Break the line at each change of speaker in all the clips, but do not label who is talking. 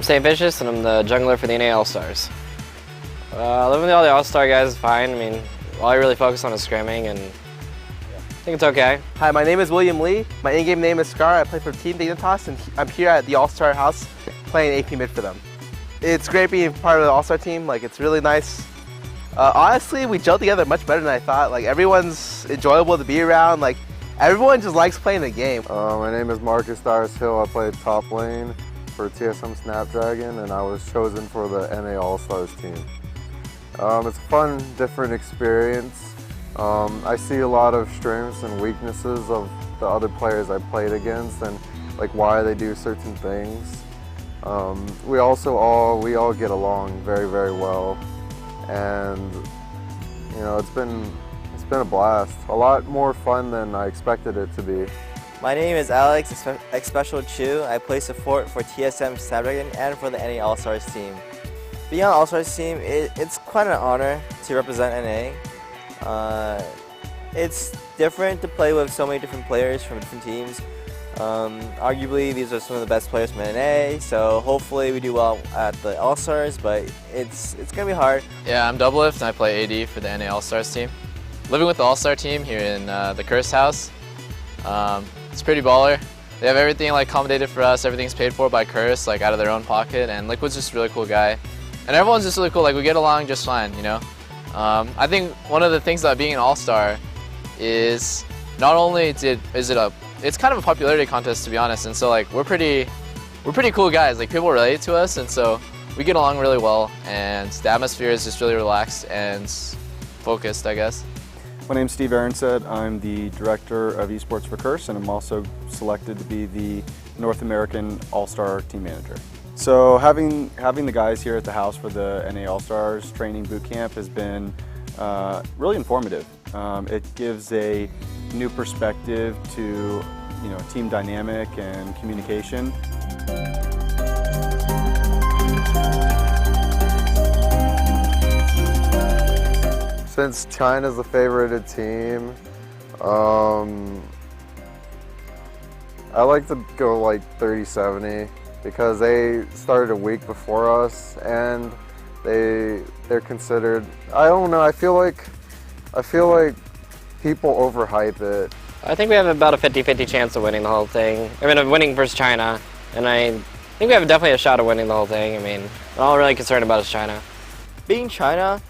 St. Vicious, and I'm the jungler for the NA All-Stars. Living with all the All-Star guys is fine. I mean, all I really focus on is scrimming, and I think it's okay.
Hi, my name is William Lee. My in-game name is Scar. I play for Team Dignitas, and I'm here at the All-Star house playing AP mid for them. It's great being part of the All-Star team. Like, it's really nice. Honestly, we gelled together much better than I thought. Like, everyone's enjoyable to be around. Like, everyone just likes playing the game.
My name is Marcus Darius Hill. I play top lane for TSM Snapdragon, and I was chosen for the NA All-Stars team. It's a fun, different experience. I see a lot of strengths and weaknesses of the other players I played against, and like why they do certain things. We all get along very, very well, and you know, it's been a blast. A lot more fun than I expected it to be.
My name is Alex Special Chu. I play support for TSM Snapdragon and for the NA All-Stars team. Being on the All-Stars team, it's quite an honor to represent NA. It's different to play with so many different players from different teams. Arguably, these are some of the best players from NA, so hopefully we do well at the All-Stars, but it's going to be hard.
Yeah, I'm Doublelift and I play AD for the NA All-Stars team. Living with the All-Star team here in the Curse house. It's pretty baller. They have everything like accommodated for us. Everything's paid for by Curse, like out of their own pocket. And Liquid's just a really cool guy, and everyone's just really cool. Like we get along just fine, you know. I think one of the things about being an All-Star is not only it's kind of a popularity contest, to be honest. And so like we're pretty cool guys. Like people relate to us, and so we get along really well. And the atmosphere is just really relaxed and focused, I guess.
My name's Steve Aronset. I'm the Director of Esports for Curse, and I'm also selected to be the North American All-Star Team Manager. So having the guys here at the house for the NA All-Stars training boot camp has been really informative. It gives a new perspective to team dynamic and communication.
Since China's the favorited team, I like to go like 30-70 because they started a week before us, and they're considered. I don't know. I feel like people overhype it.
I think we have about a 50-50 chance of winning the whole thing. I mean, of winning versus China, and I think we have definitely a shot of winning the whole thing. I mean, all I'm really concerned about is China.
Being China,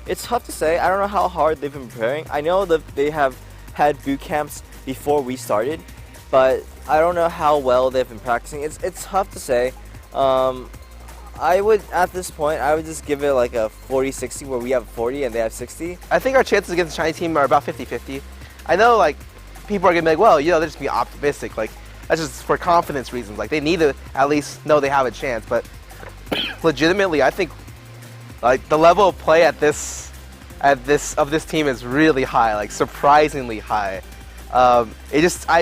it's tough to say. I don't know how hard they've been preparing. I know that they have had boot camps before we started, but I don't know how well they've been practicing. It's tough to say. At this point, I would just give it like a 40-60 where we have 40 and they have 60.
I think our chances against the Chinese team are about 50-50. I know like people are going to be like, well, they're just being optimistic. Like that's just for confidence reasons. Like they need to at least know they have a chance. But legitimately, I think like the level of play of this team is really high, like surprisingly high. I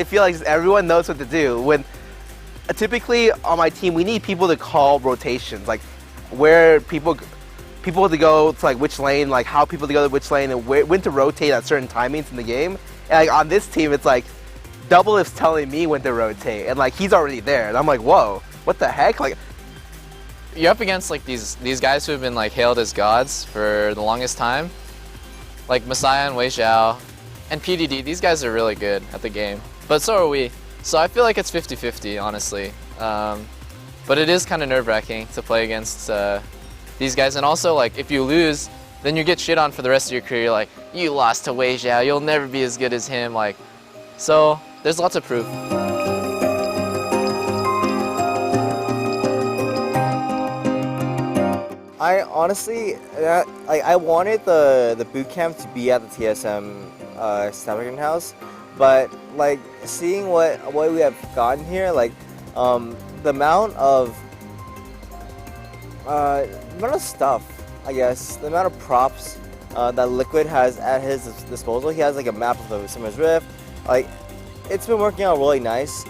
feel like just everyone knows what to do. When typically on my team, we need people to call rotations, like where people to go to like which lane, like how people to go to which lane, and when to rotate at certain timings in the game. And like on this team, it's like Doublelift's telling me when to rotate, and like he's already there, and I'm like, whoa, what the heck, like.
You're up against like these guys who have been like hailed as gods for the longest time, like Messiah and Wei Xiao, and PDD. These guys are really good at the game, but so are we. So I feel like it's 50-50, honestly. But it is kind of nerve-wracking to play against these guys, and also like if you lose, then you get shit on for the rest of your career. Like you lost to Wei Xiao, you'll never be as good as him. Like, so there's lots of proof.
I honestly, I wanted the boot camp to be at the TSM Snapdragon house, but like seeing what we have gotten here, like the amount of stuff, I guess, the amount of props that Liquid has at his disposal. He has like a map of the Summer's Rift. Like it's been working out really nice.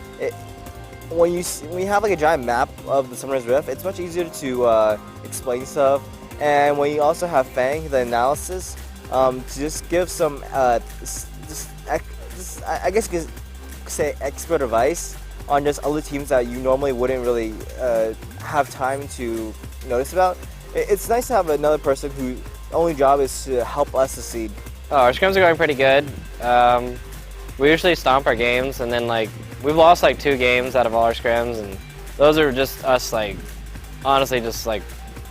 When you have like a giant map of the Summer's Rift, it's much easier to explain stuff. And when you also have Fang, the analysis, to just give some, I guess you could say expert advice on just other teams that you normally wouldn't really have time to notice about. It's nice to have another person whose only job is to help us succeed.
Oh, our scrims are going pretty good. We usually stomp our games, and then like we've lost like 2 games out of all our scrims, and those are just us like honestly just like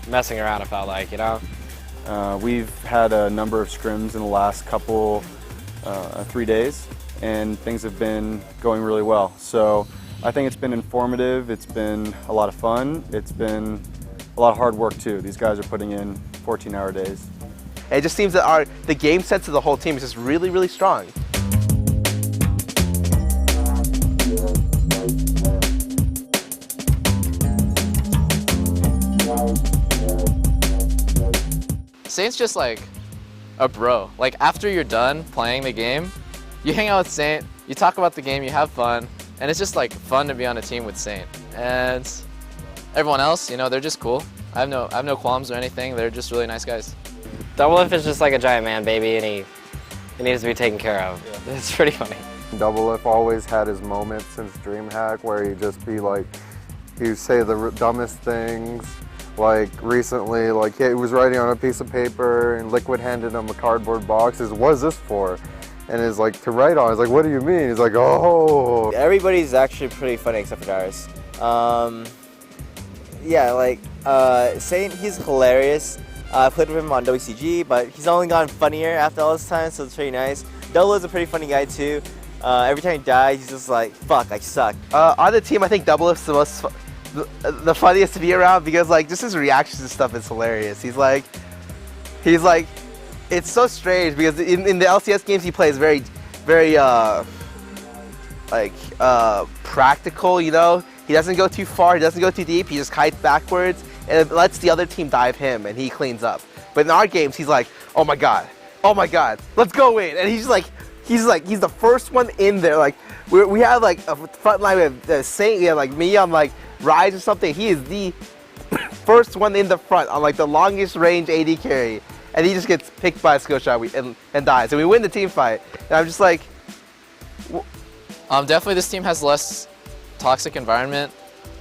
messing around. It felt like, you know.
We've had a number of scrims in the last couple 3 days, and things have been going really well. So I think it's been informative. It's been a lot of fun. It's been a lot of hard work too. These guys are putting in 14-hour days.
It just seems that the game sense of the whole team is just really, really strong.
Saint's just like a bro. Like after you're done playing the game, you hang out with Saint, you talk about the game, you have fun, and it's just like fun to be on a team with Saint. And everyone else, you know, they're just cool. I have no qualms or anything. They're just really nice guys.
Double Lift is just like a giant man baby, and he needs to be taken care of. Yeah. It's pretty funny.
Double Lift always had his moments since DreamHack where he'd just be like, he'd say the dumbest things. Like recently, like he was writing on a piece of paper and Liquid handed him a cardboard box. He's, what is this for? And is like, to write on. He's like, what do you mean? He's like, oh.
Everybody's actually pretty funny except for Darius. Yeah, like Saint, he's hilarious. I played with him on WCG, but he's only gotten funnier after all this time, so it's pretty nice. Double is a pretty funny guy too. Every time he dies, he's just like, fuck, I suck.
On the team, I think Double Lift's the funniest to be around because like just his reactions and stuff is hilarious. He's like, it's so strange because in the LCS games he plays very practical, you know. He doesn't go too far, he doesn't go too deep, he just kites backwards and it lets the other team dive him and he cleans up. But in our games he's like, oh my god, let's go in. And he's the first one in there. Like we have like a front line with Saint, we have like me on like Rise or something. He is the first one in the front on like the longest range AD carry, and he just gets picked by a skill shot and dies. And we win the team fight. And I'm just like,
definitely this team has less toxic environment.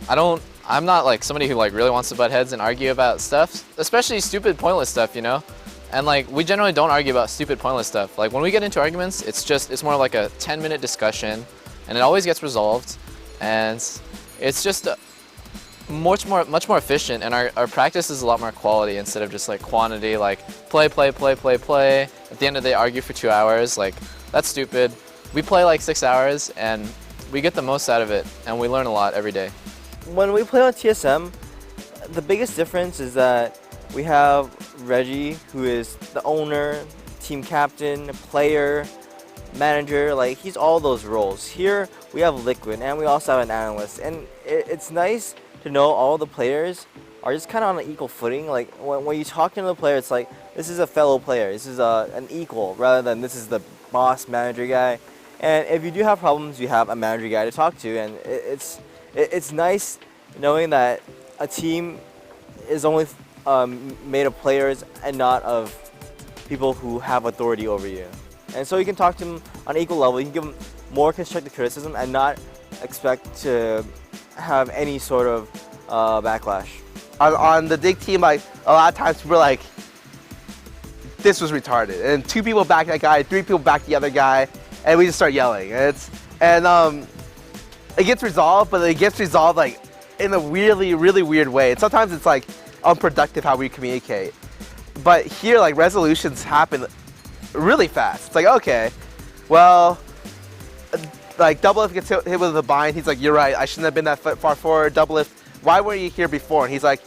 I'm not like somebody who like really wants to butt heads and argue about stuff, especially stupid, pointless stuff, you know. And like we generally don't argue about stupid, pointless stuff. Like when we get into arguments, it's more like a 10-minute discussion, and it always gets resolved, and it's just much more efficient, and our practice is a lot more quality instead of just like quantity, like play. At the end of the day, argue for 2 hours. Like that's stupid. We play like 6 hours, and we get the most out of it, and we learn a lot every day.
When we play on TSM, the biggest difference is that we have Reggie, who is the owner, team captain, player, manager, like he's all those roles. Here we have Liquid, and we also have an analyst, and it's nice to know all the players are just kind of on an equal footing. Like when you talk to the player, it's like this is a fellow player, this is an equal, rather than this is the boss manager guy. And if you do have problems, you have a manager guy to talk to, and it's nice knowing that a team is only made of players and not of people who have authority over you. And so you can talk to them on an equal level. You can give them more constructive criticism and not expect to have any sort of backlash.
On the Dig team, like a lot of times people are like, this was retarded, and 2 people back that guy, 3 people back the other guy, and we just start yelling. And it gets resolved, but it gets resolved like in a really weird way. And sometimes it's like unproductive how we communicate. But here, like resolutions happen really fast. It's like, okay, well, like Double Lift gets hit with a bind. He's like, you're right, I shouldn't have been that far forward. Double Lift, why weren't you here before? And he's like,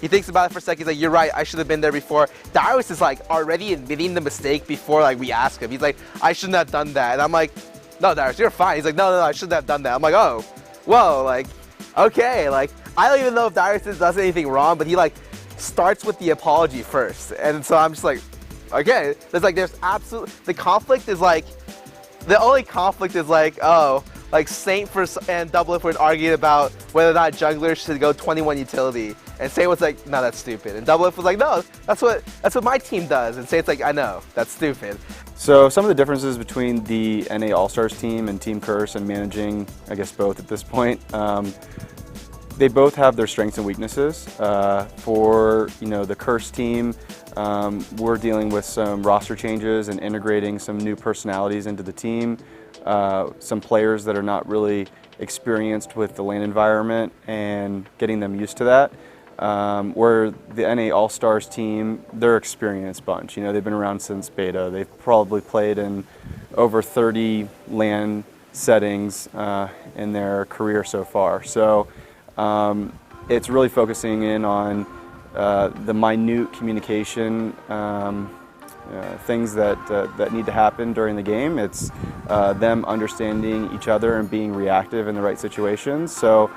he thinks about it for a second. He's like, you're right, I should have been there before. Darius is like already admitting the mistake before like we ask him. He's like, I shouldn't have done that. And I'm like, no, Darius, you're fine. He's like, no, I shouldn't have done that. I'm like, oh, whoa, like, okay, like I don't even know if Darius does anything wrong, but he like starts with the apology first. And so I'm just like, okay, there's absolute, the conflict is like, the only conflict is like, oh, like Saint and Double Lift were arguing about whether or not junglers should go 21 utility. and Say was like, no, that's stupid. And Double F was like, no, that's what my team does. And Say's like, I know, that's stupid.
So some of the differences between the NA All-Stars team and Team Curse and managing, I guess, both at this point, they both have their strengths and weaknesses. For the Curse team, we're dealing with some roster changes and integrating some new personalities into the team, some players that are not really experienced with the LAN environment and getting them used to that. Where the NA All-Stars team, they're an experienced bunch. They've been around since beta. They've probably played in over 30 LAN settings in their career so far. So it's really focusing in on the minute communication, things that need to happen during the game. It's them understanding each other and being reactive in the right situations. So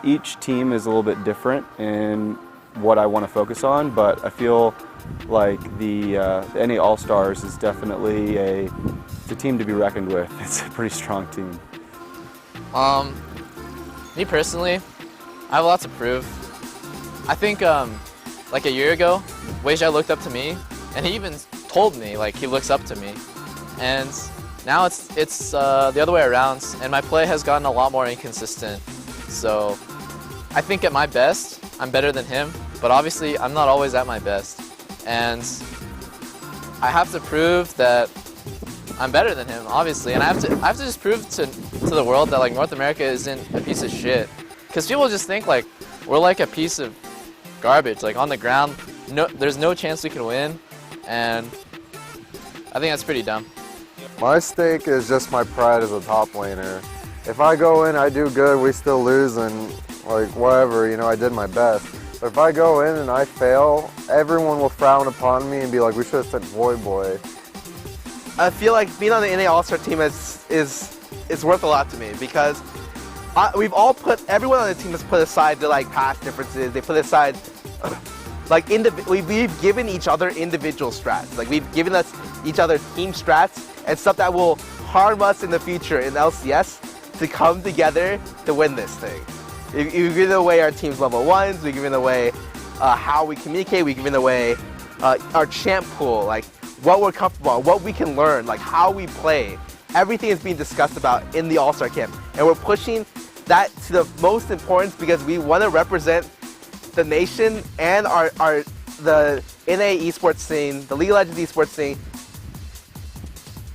each team is a little bit different in what I want to focus on, but I feel like the NA All-Stars is definitely it's a team to be reckoned with. It's a pretty strong team.
Me personally, I have a lot to prove. I think like a year ago, Weijia looked up to me, and he even told me like he looks up to me. And now it's the other way around, and my play has gotten a lot more inconsistent. So I think at my best, I'm better than him, but obviously I'm not always at my best. And I have to prove that I'm better than him, obviously, and I have to just prove to the world that like North America isn't a piece of shit. Because people just think like we're like a piece of garbage, like on the ground. No, there's no chance we can win, and I think that's pretty dumb.
My stake is just my pride as a top laner. If I go in, I do good, we still lose, and like whatever, I did my best. But if I go in and I fail, everyone will frown upon me and be like, we should have sent Void Boy.
I feel like being on the NA All-Star team is worth a lot to me because everyone on the team has put aside the like past differences. They put aside like we've given each other individual strats. Like we've given each other team strats and stuff that will harm us in the future in LCS to come together to win this thing. We've given away our team's level 1s. We've given away how we communicate. We've given away our champ pool, like what we're comfortable on, what we can learn, like how we play. Everything is being discussed about in the All-Star camp, and we're pushing that to the most importance because we want to represent the nation and the NA esports scene, the League of Legends esports scene,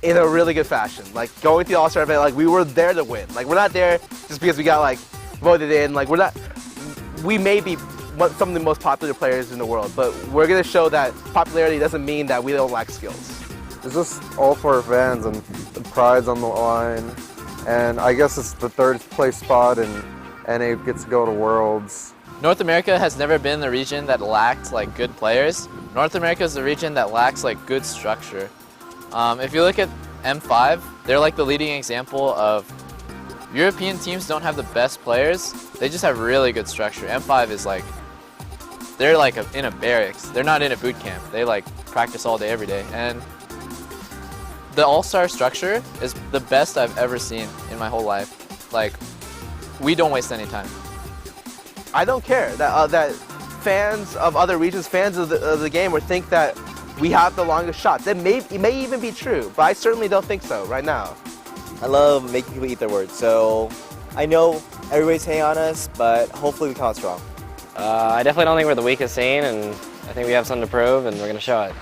in a really good fashion. Like going to the All-Star event, like we were there to win. Like we're not there just because we got like voted in. Like we may be some of the most popular players in the world, but we're gonna show that popularity doesn't mean that we don't lack skills.
It's just all for our fans, and the pride's on the line. And I guess it's the 3rd place spot, and NA gets to go to Worlds.
North America has never been the region that lacked like good players. North America is the region that lacks like good structure. If you look at M5, they're like the leading example of European teams don't have the best players. They just have really good structure. M5 is like, they're like in a barracks. They're not in a boot camp. They like practice all day, every day. And the All-Star structure is the best I've ever seen in my whole life. Like, we don't waste any time.
I don't care that fans of other regions, fans of the game, would think that we have the longest shots. It may even be true, but I certainly don't think so right now.
I love making people eat their words, so I know everybody's hating on us, but hopefully we come out strong.
I definitely don't think we're the weakest scene, and I think we have something to prove, and we're going to show it.